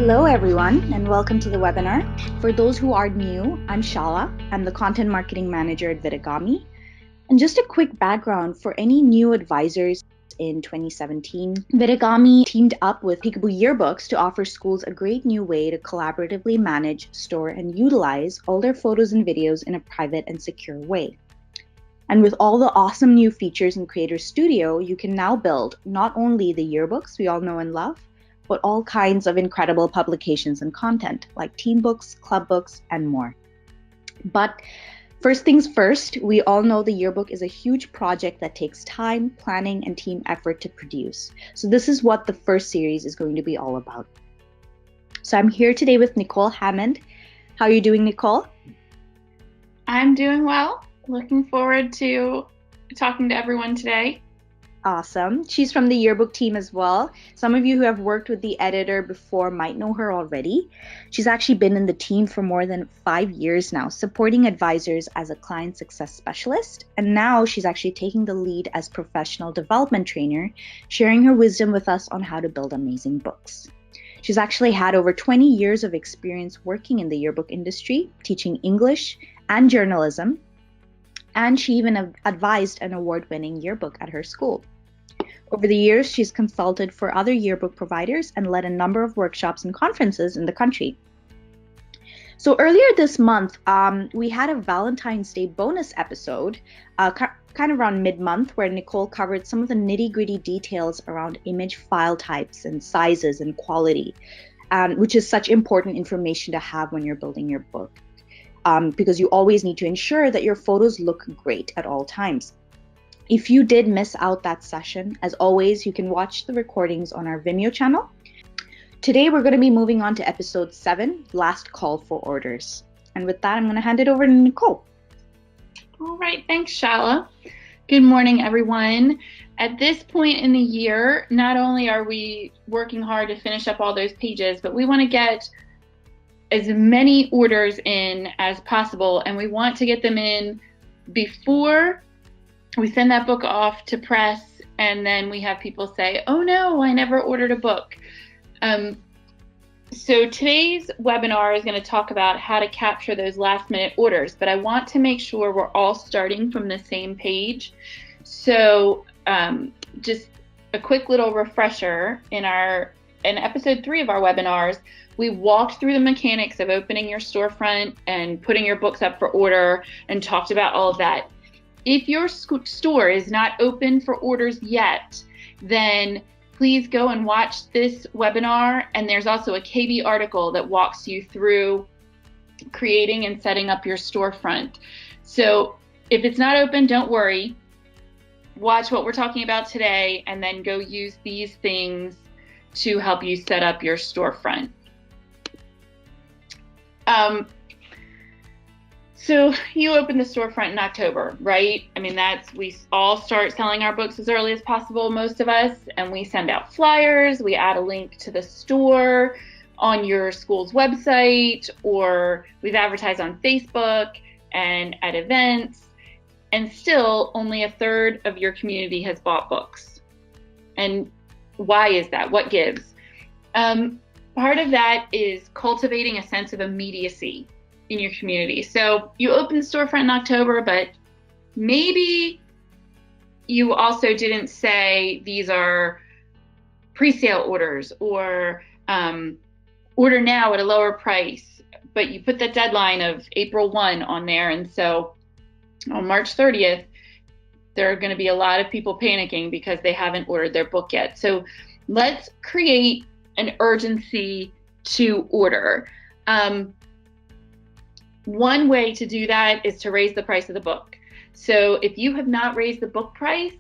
Hello everyone and welcome to the webinar. For those who are new, I'm Shala. I'm the Content Marketing Manager at Vidigami. And just a quick background for any new advisors in 2017, Vidigami teamed up with Picaboo Yearbooks to offer schools a great new way to collaboratively manage, store, and utilize all their photos and videos in a private and secure way. And with all the awesome new features in Creator Studio, you can now build not only the yearbooks we all know and love, but all kinds of incredible publications and content like team books, club books, and more. But first things first, we all know the yearbook is a huge project that takes time, planning, and team effort to produce. So this is what the first series is going to be all about. So I'm here today with Nicole Hammond. How are you doing, Nicole? I'm doing well. Looking forward to talking to everyone today. Awesome. She's from the yearbook team as well. Some of you who have worked with the editor before might know her already. She's actually been in the team for more than 5 years now, supporting advisors as a client success specialist. And now she's actually taking the lead as professional development trainer, sharing her wisdom with us on how to build amazing books. She's actually had over 20 years of experience working in the yearbook industry, teaching English and journalism. And she even advised an award-winning yearbook at her school. Over the years, she's consulted for other yearbook providers and led a number of workshops and conferences in the country. So earlier this month, we had a Valentine's Day bonus episode, kind of around mid-month, where Nicole covered some of the nitty-gritty details around image file types and sizes and quality, which is such important information to have when you're building your book, because you always need to ensure that your photos look great at all times. If you did miss out that session, as always, you can watch the recordings on our Vimeo channel. Today, we're going to be moving on to episode 7, Last Call for Orders. And with that, I'm going to hand it over to Nicole. All right, thanks, Shala. Good morning, everyone. At this point in the year, not only are we working hard to finish up all those pages, but we want to get as many orders in as possible, and we want to get them in before we send that book off to press, and then we have people say, oh no, I never ordered a book. So today's webinar is going to talk about how to capture those last minute orders, but I want to make sure we're all starting from the same page. So just a quick little refresher, in episode 3 of our webinars, we walked through the mechanics of opening your storefront and putting your books up for order and talked about all of that. If your store is not open for orders yet, then please go and watch this webinar. And there's also a KB article that walks you through creating and setting up your storefront. So if it's not open, don't worry. Watch what we're talking about today and then go use these things to help you set up your storefront. So you open the storefront in October, right? I mean, we all start selling our books as early as possible, most of us, and we send out flyers, we add a link to the store on your school's website, or we've advertised on Facebook and at events, and still only a third of your community has bought books. And why is that? What gives? Part of that is cultivating a sense of immediacy in your community. So you open the storefront in October, but maybe you also didn't say these are pre-sale orders or order now at a lower price, but you put the deadline of April 1 on there. And so on March 30th, there are going to be a lot of people panicking because they haven't ordered their book yet. So let's create an urgency to order. One way to do that is to raise the price of the book. So if you have not raised the book price,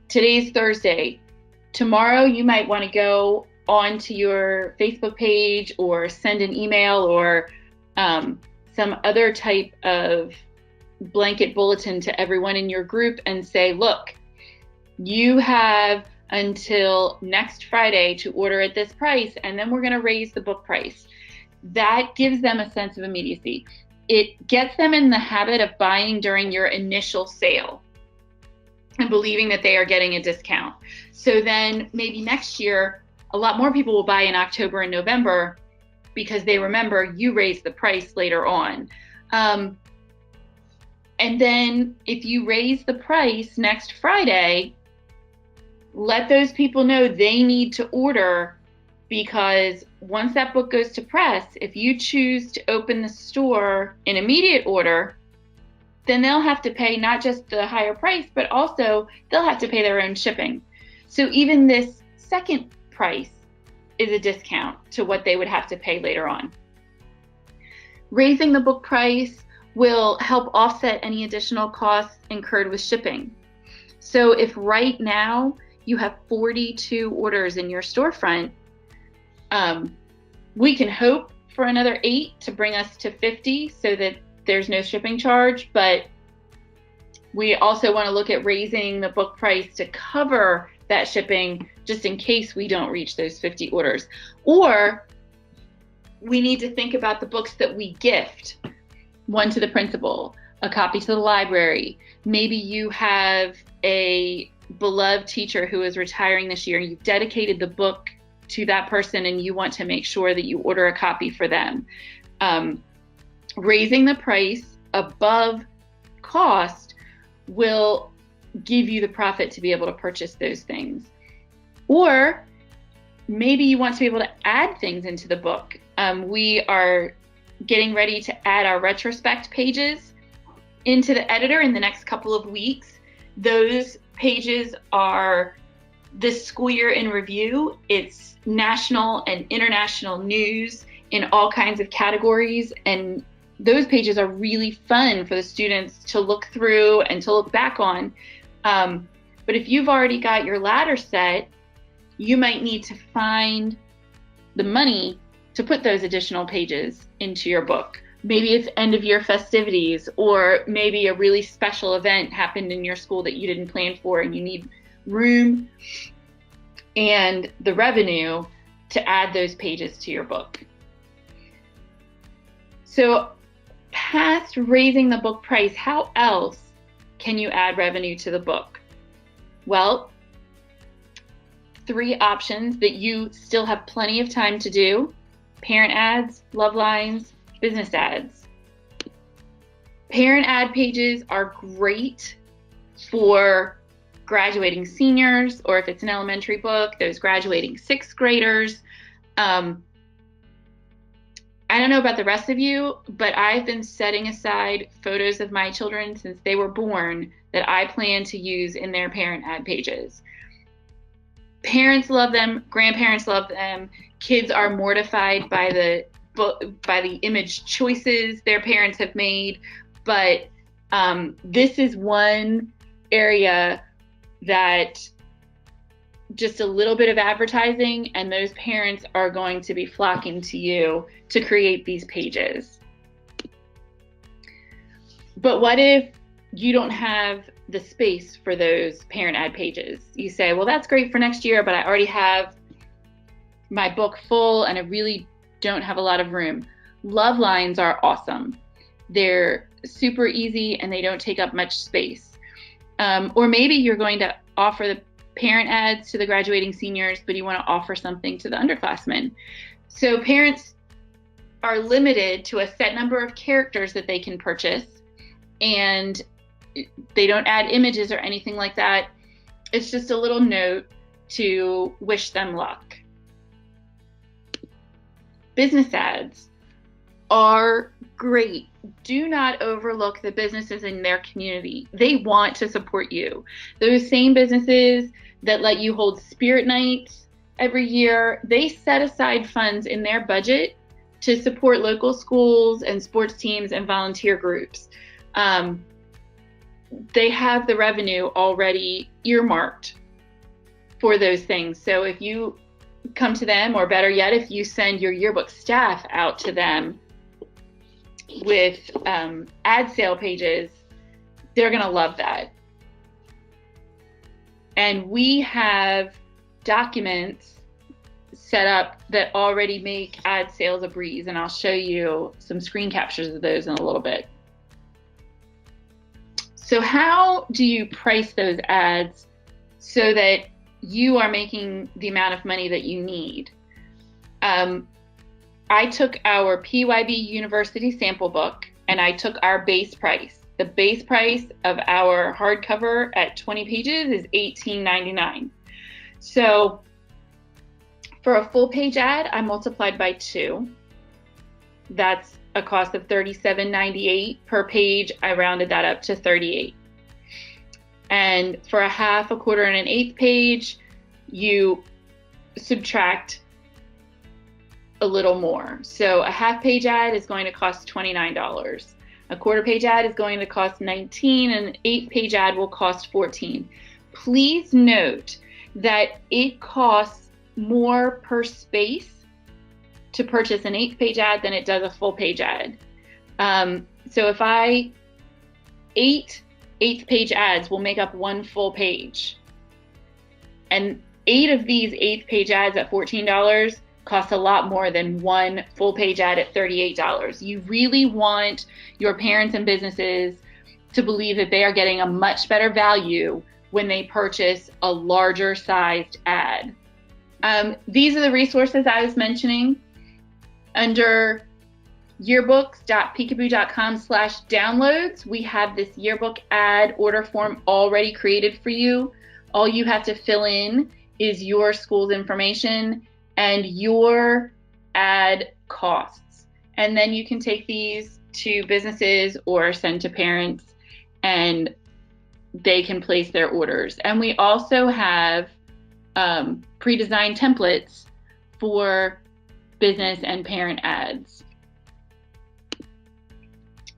today's Thursday. Tomorrow you might want to go onto your Facebook page or send an email or some other type of blanket bulletin to everyone in your group and say, look, you have until next Friday to order at this price, and then we're going to raise the book price. That gives them a sense of immediacy. It gets them in the habit of buying during your initial sale and believing that they are getting a discount. So then maybe next year a lot more people will buy in October and November because they remember you raised the price later on. And then if you raise the price next Friday, let those people know they need to order, because once that book goes to press, if you choose to open the store in immediate order, then they'll have to pay not just the higher price, but also they'll have to pay their own shipping. So even this second price is a discount to what they would have to pay later on. Raising the book price will help offset any additional costs incurred with shipping. So if right now you have 42 orders in your storefront, we can hope for another 8 to bring us to 50 so that there's no shipping charge, but we also want to look at raising the book price to cover that shipping just in case we don't reach those 50 orders. Or we need to think about the books that we gift. One to the principal, a copy to the library. Maybe you have a beloved teacher who is retiring this year and you've dedicated the book to that person and you want to make sure that you order a copy for them. Raising the price above cost will give you the profit to be able to purchase those things. Or maybe you want to be able to add things into the book. We are getting ready to add our retrospect pages into the editor in the next couple of weeks. Those pages are this school year in review. It's national and international news in all kinds of categories, and those pages are really fun for the students to look through and to look back on. But if you've already got your ladder set, you might need to find the money to put those additional pages into your book. Maybe it's end of year festivities, or maybe a really special event happened in your school that you didn't plan for and you need room and the revenue to add those pages to your book. So past raising the book price, how else can you add revenue to the book? Well, 3 options that you still have plenty of time to do: parent ads, lovelines, business ads. Parent ad pages are great for graduating seniors, or if it's an elementary book, those graduating 6th graders. I don't know about the rest of you, but I've been setting aside photos of my children since they were born that I plan to use in their parent ad pages. Parents love them, grandparents love them, kids are mortified by the image choices their parents have made, but this is one area that just a little bit of advertising and those parents are going to be flocking to you to create these pages. But what if you don't have the space for those parent ad pages? You say, well, that's great for next year, but I already have my book full and I really don't have a lot of room. Lovelines are awesome. They're super easy and they don't take up much space. Or maybe you're going to offer the parent ads to the graduating seniors, but you want to offer something to the underclassmen. So parents are limited to a set number of characters that they can purchase, and they don't add images or anything like that. It's just a little note to wish them luck. Business ads are great. Do not overlook the businesses in their community. They want to support you. Those same businesses that let you hold spirit nights every year, they set aside funds in their budget to support local schools and sports teams and volunteer groups. They have the revenue already earmarked for those things. So if you come to them, or better yet, if you send your yearbook staff out to them with ad sale pages, they're going to love that. And we have documents set up that already make ad sales a breeze, and I'll show you some screen captures of those in a little bit. So how do you price those ads so that you are making the amount of money that you need. I took our PYB University sample book and I took our base price. The base price of our hardcover at 20 pages is $18.99. So for a full page ad, I multiplied by 2. That's a cost of $37.98 per page. I rounded that up to $38. And for a half, a quarter, and an eighth page, you subtract a little more. So a half page ad is going to cost $29. A quarter page ad is going to cost $19, and an eighth page ad will cost $14. Please note that it costs more per space to purchase an eighth page ad than it does a full page ad. So if 8 eighth page ads will make up 1 full page, and 8 of these eighth page ads at $14 cost a lot more than 1 full page ad at $38. You really want your parents and businesses to believe that they are getting a much better value when they purchase a larger sized ad. These are the resources I was mentioning. Under yearbooks.picaboo.com/downloads, we have this yearbook ad order form already created for you. All you have to fill in is your school's information and your ad costs. And then you can take these to businesses or send to parents and they can place their orders. And we also have pre-designed templates for business and parent ads.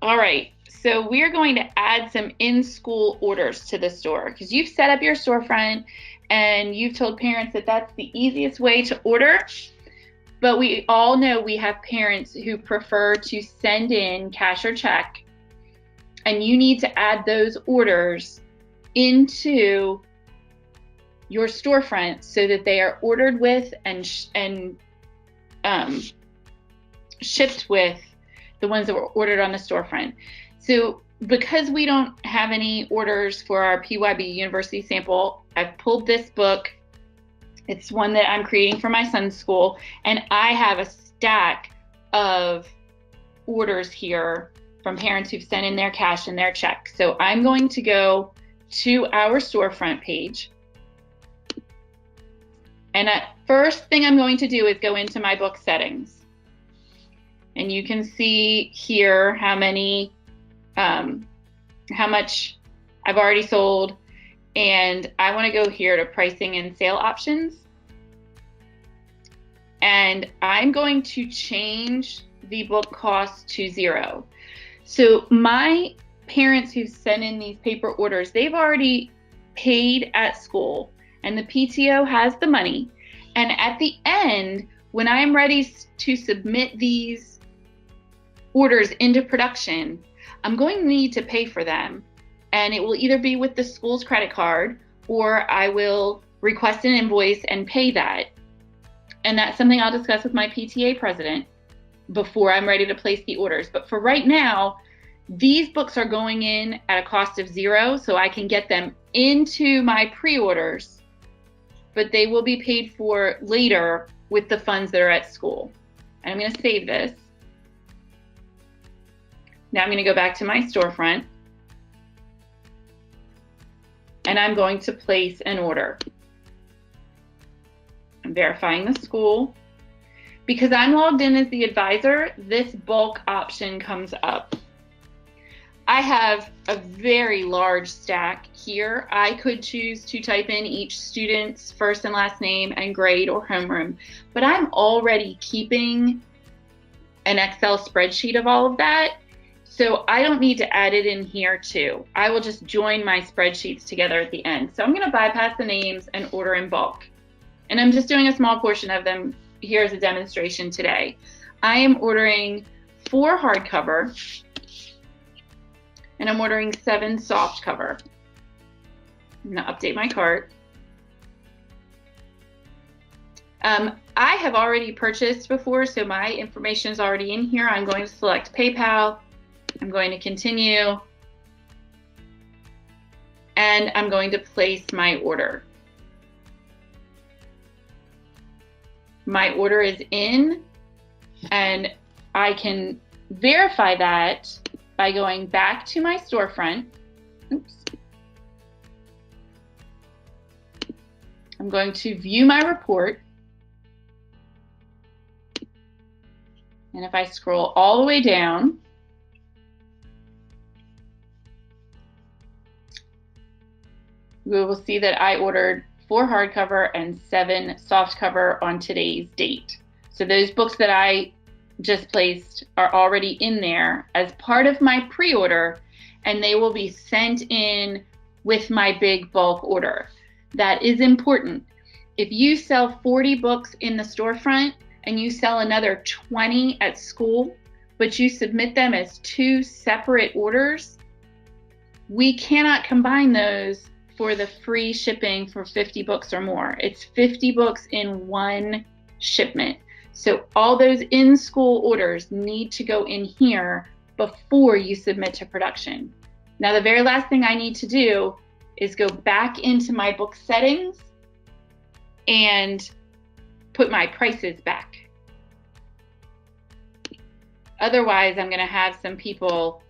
All right, so we're going to add some in-school orders to the store because you've set up your storefront and you've told parents that that's the easiest way to order. But we all know we have parents who prefer to send in cash or check, and you need to add those orders into your storefront so that they are ordered with and shipped with the ones that were ordered on the storefront. So because we don't have any orders for our PYB University sample, I've pulled this book. It's one that I'm creating for my son's school, and I have a stack of orders here from parents who've sent in their cash and their check. So I'm going to go to our storefront page. And first thing I'm going to do is go into my book settings. And you can see here how much I've already sold. And I want to go here to pricing and sale options. And I'm going to change the book cost to 0. So my parents who sent in these paper orders, they've already paid at school and the PTO has the money. And at the end, when I'm ready to submit these orders into production, I'm going to need to pay for them. And it will either be with the school's credit card or I will request an invoice and pay that. And that's something I'll discuss with my PTA president before I'm ready to place the orders. But for right now, these books are going in at a cost of 0, so I can get them into my pre-orders, but they will be paid for later with the funds that are at school. And I'm going to save this. Now I'm going to go back to my storefront and I'm going to place an order. I'm verifying the school. Because I'm logged in as the advisor, this bulk option comes up. I have a very large stack here. I could choose to type in each student's first and last name and grade or homeroom, but I'm already keeping an Excel spreadsheet of all of that. So I don't need to add it in here too. I will just join my spreadsheets together at the end. So I'm going to bypass the names and order in bulk. And I'm just doing a small portion of them here as a demonstration today. I am ordering 4 hardcover and I'm ordering 7 soft cover. I'm going to update my cart. I have already purchased before, so my information is already in here. I'm going to select PayPal. I'm going to continue. And I'm going to place my order. my order is in, and I can verify that by going back to my storefront. Oops. I'm going to view my report. And if I scroll all the way down, we will see that I ordered 4 hardcover and 7 softcover on today's date. So those books that I just placed are already in there as part of my pre-order, and they will be sent in with my big bulk order. That is important. If you sell 40 books in the storefront and you sell another 20 at school, but you submit them as 2 separate orders, we cannot combine those for the free shipping for 50 books or more. It's 50 books in one shipment. So all those in-school orders need to go in here before you submit to production. Now, the very last thing I need to do is go back into my book settings and put my prices back. Otherwise, I'm going to have some people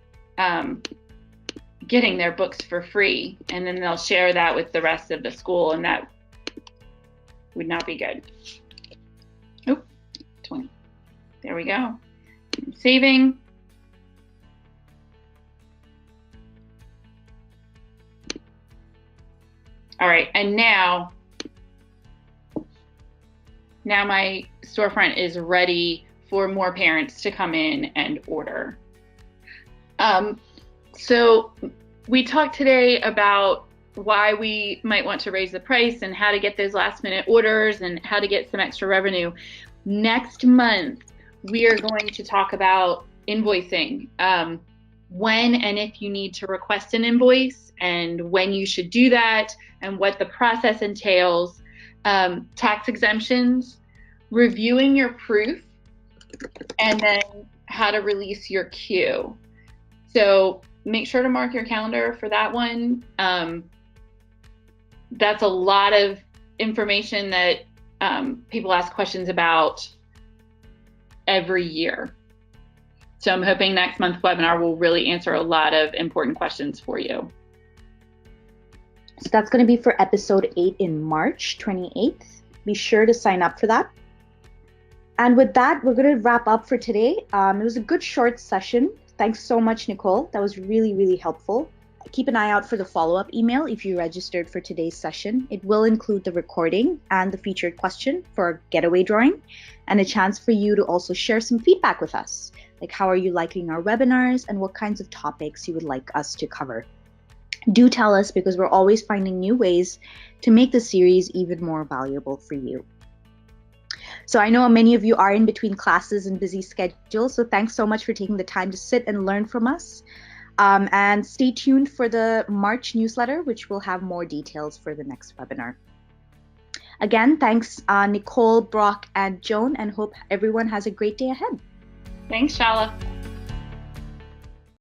getting their books for free, and then they'll share that with the rest of the school, and that would not be good. Oh, 20. There we go. I'm saving. All right, and now my storefront is ready for more parents to come in and order. So we talked today about why we might want to raise the price and how to get those last minute orders and how to get some extra revenue. Next month, we are going to talk about invoicing, when and if you need to request an invoice and when you should do that and what the process entails, tax exemptions, reviewing your proof, and then how to release your queue. So make sure to mark your calendar for that one. That's a lot of information that people ask questions about every year. So I'm hoping next month's webinar will really answer a lot of important questions for you. So that's going to be for episode 8 in March 28th. Be sure to sign up for that. And with that, we're going to wrap up for today. It was a good short session. Thanks so much, Nicole. That was really, really helpful. Keep an eye out for the follow-up email if you registered for today's session. It will include the recording and the featured question for a getaway drawing, and a chance for you to also share some feedback with us, like how are you liking our webinars and what kinds of topics you would like us to cover. Do tell us, because we're always finding new ways to make the series even more valuable for you. So I know many of you are in between classes and busy schedules, so thanks so much for taking the time to sit and learn from us. And stay tuned for the March newsletter, which will have more details for the next webinar. Again, thanks Nicole, Brock, and Joan, and hope everyone has a great day ahead. Thanks, Shala.